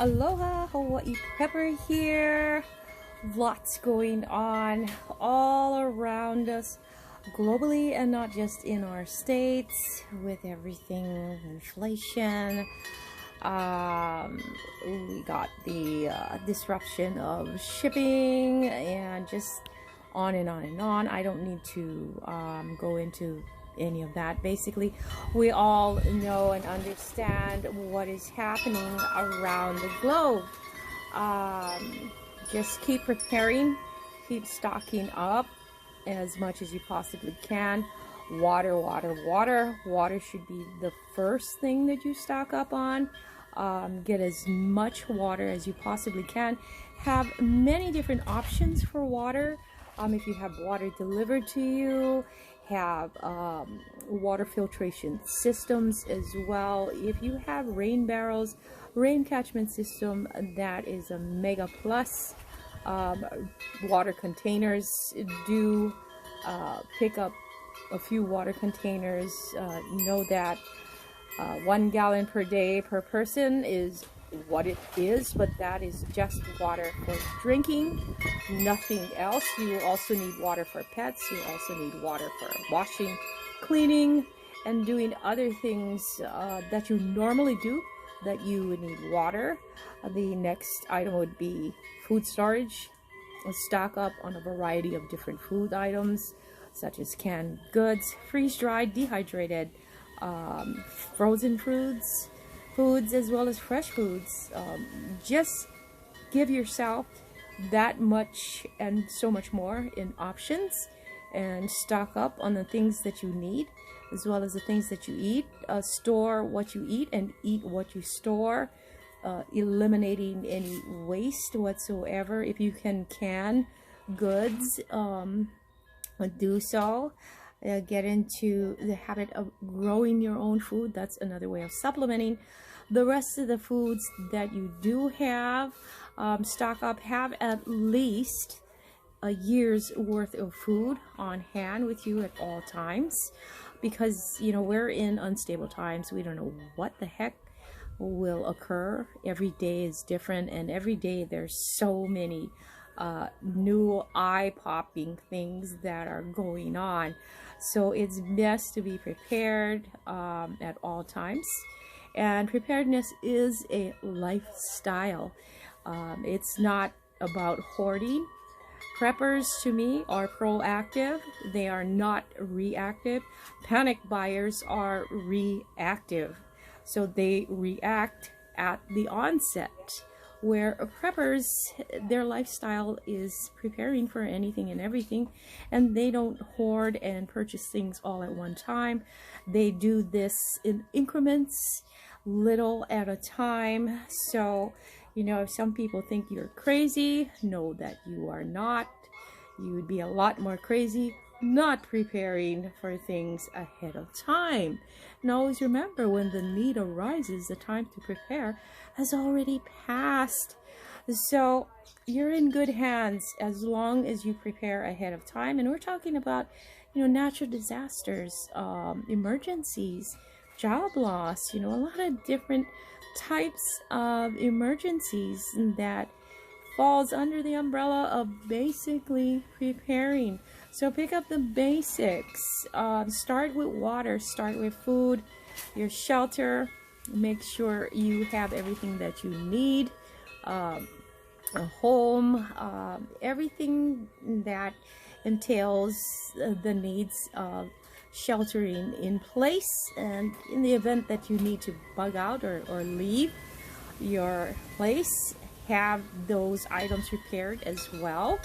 Aloha, Hawaii Pepper here. Lots going on all around us globally and not just in our states with everything, inflation. We got the disruption of shipping and just on and on and on. I don't need to go into any of that. Basically, we all know and understand what is happening around the globe. Just keep preparing, keep stocking up as much as you possibly can. Water should be the first thing that you stock up on. Get as much water as you possibly can. Have many different options for water. If you have water delivered to you, have water filtration systems as well. If you have rain barrels, rain catchment system, that is a mega plus. Water containers, do pick up a few water containers. Know that 1 gallon per day per person is what it is, but that is just water for drinking, nothing else. You also need water for pets. You also need water for washing, cleaning, and doing other things that you normally do that you would need water. The next item would be food storage. Stock up on a variety of different food items such as canned goods, freeze-dried, dehydrated, frozen foods as well as fresh foods. Just give yourself that much and so much more in options, and stock up on the things that you need as well as the things that you eat. Store what you eat and eat what you store, eliminating any waste whatsoever. If you can goods, do so. Get into the habit of growing your own food. That's another way of supplementing the rest of the foods that you do have. Stock up, have at least a year's worth of food on hand with you at all times, because you know we're in unstable times. We don't know what the heck will occur. Every day is different, and every day there's so many new eye-popping things that are going on. So it's best to be prepared at all times. And preparedness is a lifestyle. It's not about hoarding. Preppers, to me, are proactive. They are not reactive. Panic buyers are reactive. So they react at the onset, where preppers, their lifestyle is preparing for anything and everything, and they don't hoard and purchase things all at one time. They do this in increments, little at a time. So, you know, if some people think you're crazy, know that you are not. You would be a lot more crazy not preparing for things ahead of time. And always remember, when the need arises, the time to prepare has already passed. So you're in good hands as long as you prepare ahead of time. And we're talking about, you know, natural disasters, emergencies, job loss, you know, a lot of different types of emergencies that falls under the umbrella of basically preparing. So pick up the basics. Start with water, start with food, your shelter. Make sure you have everything that you need, a home, everything that entails the needs of sheltering in place. And in the event that you need to bug out or leave your place, have those items prepared as well,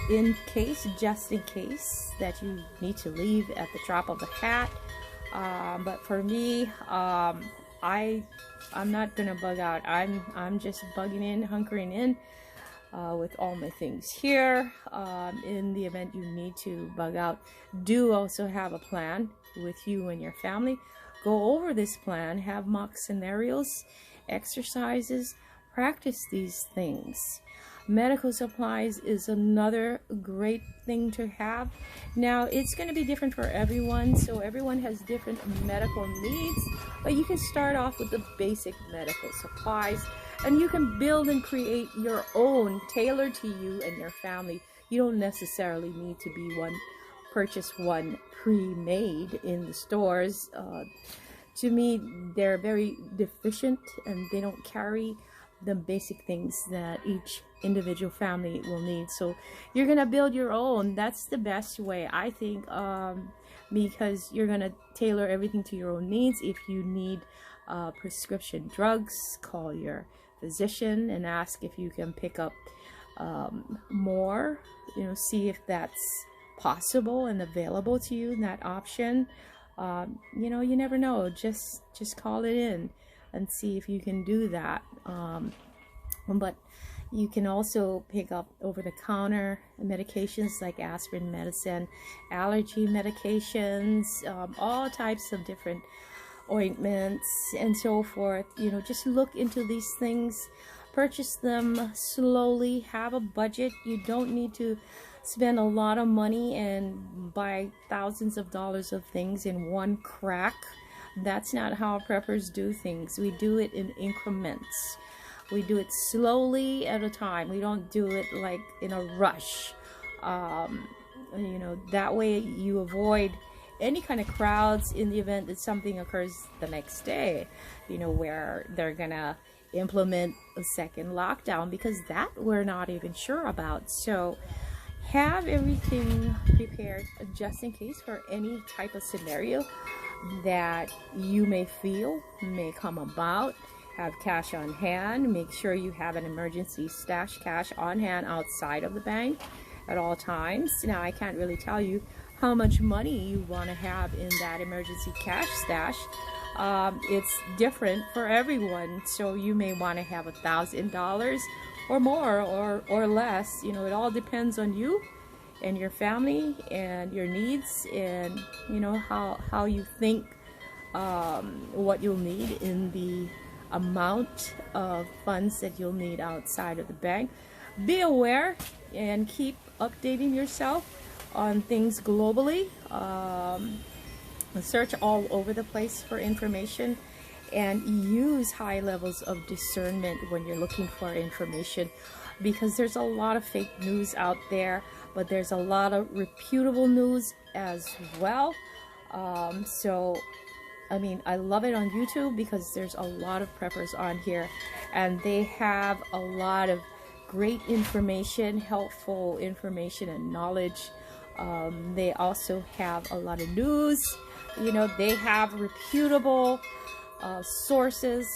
just in case that you need to leave at the drop of a hat. But for me, I'm not gonna bug out. I'm just bugging in, hunkering in with all my things here. In the event you need to bug out, do also have a plan with you and your family. Go over this plan, have mock scenarios, exercises, practice these things. Medical supplies is another great thing to have. Now, it's going to be different for everyone, so everyone has different medical needs, but you can start off with the basic medical supplies. And you can build and create your own, tailored to you and your family. You don't necessarily need to be purchase one pre-made in the stores. To me, they're very deficient and they don't carry the basic things that each individual family will need. So you're gonna build your own. That's the best way, I think, because you're gonna tailor everything to your own needs. If you need prescription drugs, call your physician and ask if you can pick up more, see if that's possible and available to you, that option. You never know. Just call it in and see if you can do that. But you can also pick up over-the-counter medications like aspirin medicine, allergy medications, all types of different ointments and so forth. Just look into these things, purchase them slowly, have a budget. You don't need to spend a lot of money and buy thousands of dollars of things in one crack. That's not how preppers do things. We do it in increments. We do it slowly at a time. We don't do it like in a rush. That way you avoid any kind of crowds in the event that something occurs the next day, where they're gonna implement a second lockdown, because that we're not even sure about. So have everything prepared just in case for any type of scenario that you may feel may come about. Have cash on hand. Make sure you have an emergency stash cash on hand outside of the bank at all times. Now, I can't really tell you how much money you want to have in that emergency cash stash. It's different for everyone, so you may want to have $1,000 or more or less. It all depends on you and your family and your needs, and how you think what you'll need in the amount of funds that you'll need outside of the bank. Be aware and keep updating yourself on things globally. Search all over the place for information and use high levels of discernment when you're looking for information, because there's a lot of fake news out there, but there's a lot of reputable news as well. I love it on YouTube because there's a lot of preppers on here and they have a lot of great information, helpful information and knowledge. They also have a lot of news. They have reputable sources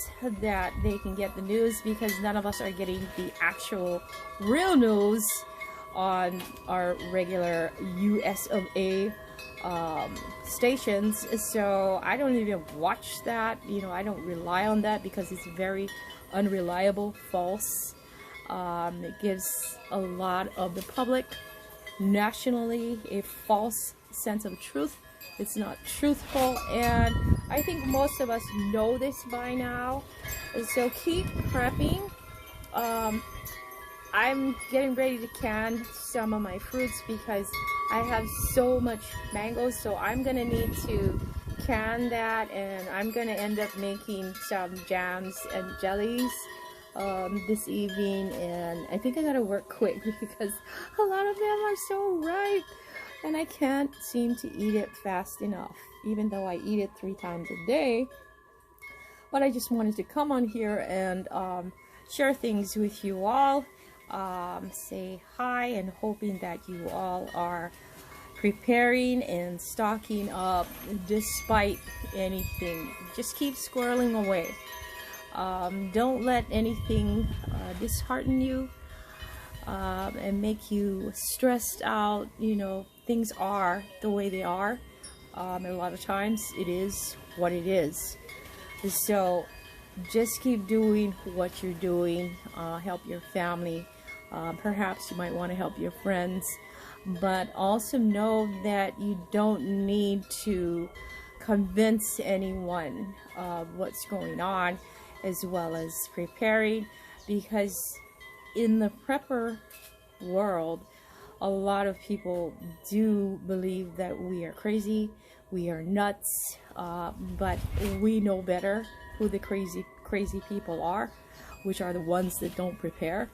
that they can get the news, because none of us are getting the actual real news on our regular US of A stations. So I don't even watch that. I don't rely on that because it's very unreliable, false. It gives a lot of the public nationally a false sense of truth. It's not truthful, and I think most of us know this by now. So keep prepping. I'm getting ready to can some of my fruits because I have so much mangoes, so I'm gonna need to can that, and I'm gonna end up making some jams and jellies this evening. And I think I gotta work quick because a lot of them are so ripe and I can't seem to eat it fast enough, even though I eat it 3 times a day. But I just wanted to come on here and share things with you all, say hi, and hoping that you all are preparing and stocking up despite anything. Just keep squirreling away. Don't let anything dishearten you and make you stressed out. Things are the way they are. And a lot of times it is what it is. So just keep doing what you're doing. Help your family. Perhaps you might want to help your friends. But also know that you don't need to convince anyone of what's going on, as well as preparing, because in the prepper world, a lot of people do believe that we are crazy, we are nuts, but we know better who the crazy people are. which are the ones that don't prepare.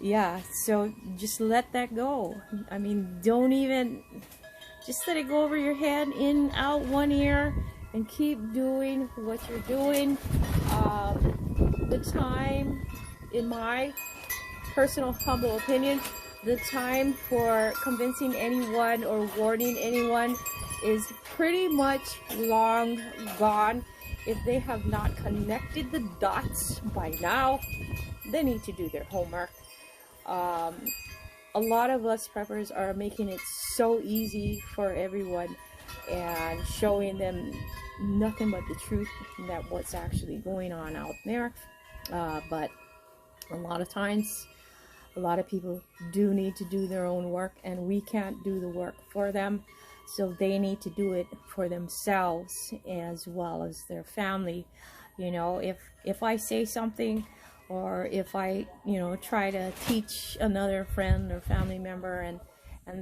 Yeah, so just let that go. I mean, don't even, just let it go over your head, in, out, one ear, and keep doing what you're doing. The time, in my personal humble opinion, the time for convincing anyone or warning anyone is pretty much long gone. If they have not connected the dots by now, they need to do their homework. A lot of us preppers are making it so easy for everyone and showing them nothing but the truth, that what's actually going on out there. But a lot of times, a lot of people do need to do their own work, and we can't do the work for them. So they need to do it for themselves as well as their family. You know, if I say something, or if I, you know, try to teach another friend or family member and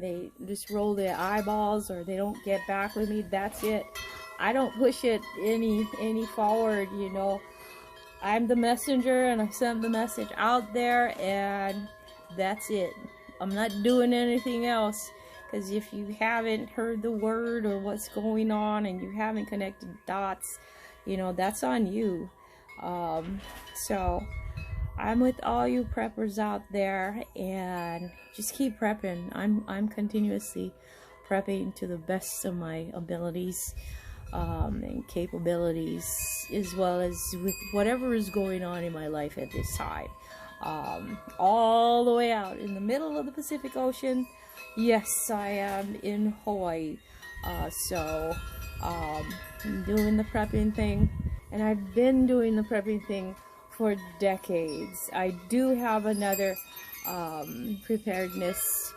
they just roll their eyeballs or they don't get back with me, that's it. I don't push it any forward, you know. I'm the messenger and I send the message out there, and that's it. I'm not doing anything else, because if you haven't heard the word or what's going on and you haven't connected dots, you know, that's on you. So I'm with all you preppers out there, and just keep prepping. I'm continuously prepping to the best of my abilities and capabilities, as well as with whatever is going on in my life at this time. All the way out in the middle of the Pacific Ocean. Yes, I am in Hawaii. I'm doing the prepping thing, and I've been doing the prepping thing for decades. I do have another preparedness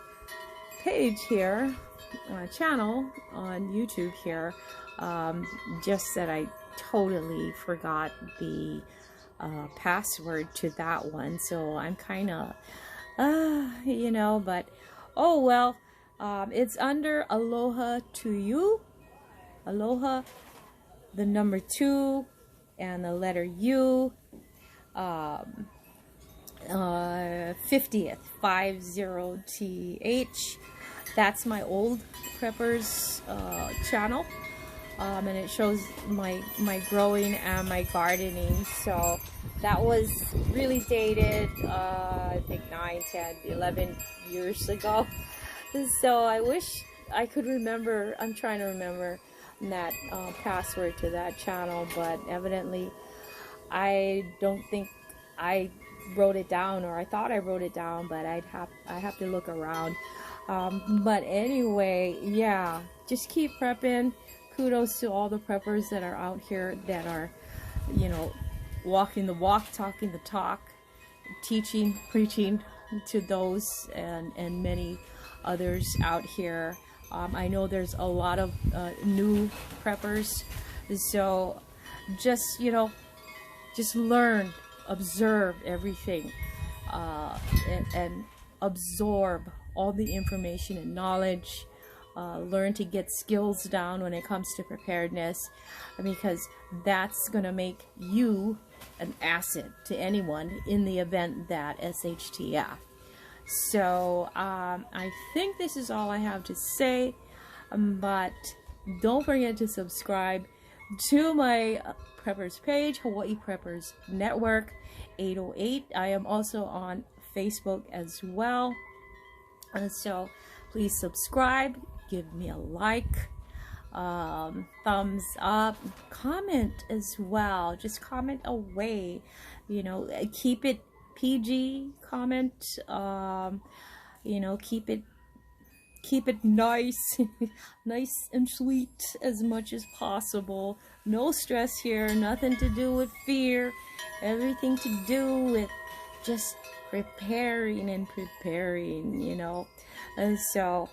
page here, channel on YouTube here, just that I totally forgot the password to that one, so I'm kind of you know, but oh well. It's under Aloha to You. Aloha, the number 2 and the letter U, 50th 50th. That's my old preppers channel, and it shows my growing and my gardening. So that was really dated, I think 9, 10, 11 years ago. So I wish I could remember. I'm trying to remember that password to that channel, but evidently I don't think I wrote it down, or I thought I wrote it down, but I have to look around. But anyway, yeah, just keep prepping. Kudos to all the preppers that are out here that are, you know, walking the walk, talking the talk, teaching, preaching to those and many others out here. I know there's a lot of new preppers, so just, you know, just learn, observe everything, and absorb all the information and knowledge. Learn to get skills down when it comes to preparedness, because that's going to make you an asset to anyone in the event that SHTF. So I think this is all I have to say, but don't forget to subscribe to my preppers page, Hawaii Preppers Network 808. I am also on Facebook as well, and so please subscribe, give me a like, thumbs up, comment as well. Just comment away, you know, keep it PG, comment, you know, keep it nice, nice and sweet as much as possible. No stress here, nothing to do with fear, everything to do with just preparing and preparing, you know. And so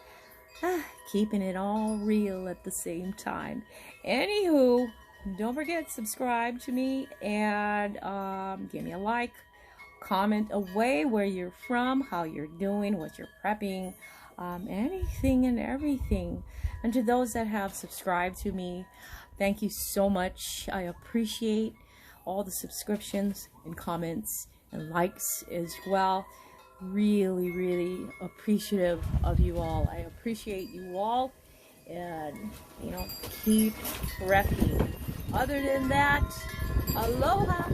keeping it all real at the same time. Anywho, don't forget, subscribe to me, and give me a like, comment away where you're from, how you're doing, what you're prepping, anything and everything. And to those that have subscribed to me, thank you so much. I appreciate all the subscriptions and comments and likes as well. Really, really appreciative of you all. I appreciate you all, and you know, keep prepping. Other than that, aloha.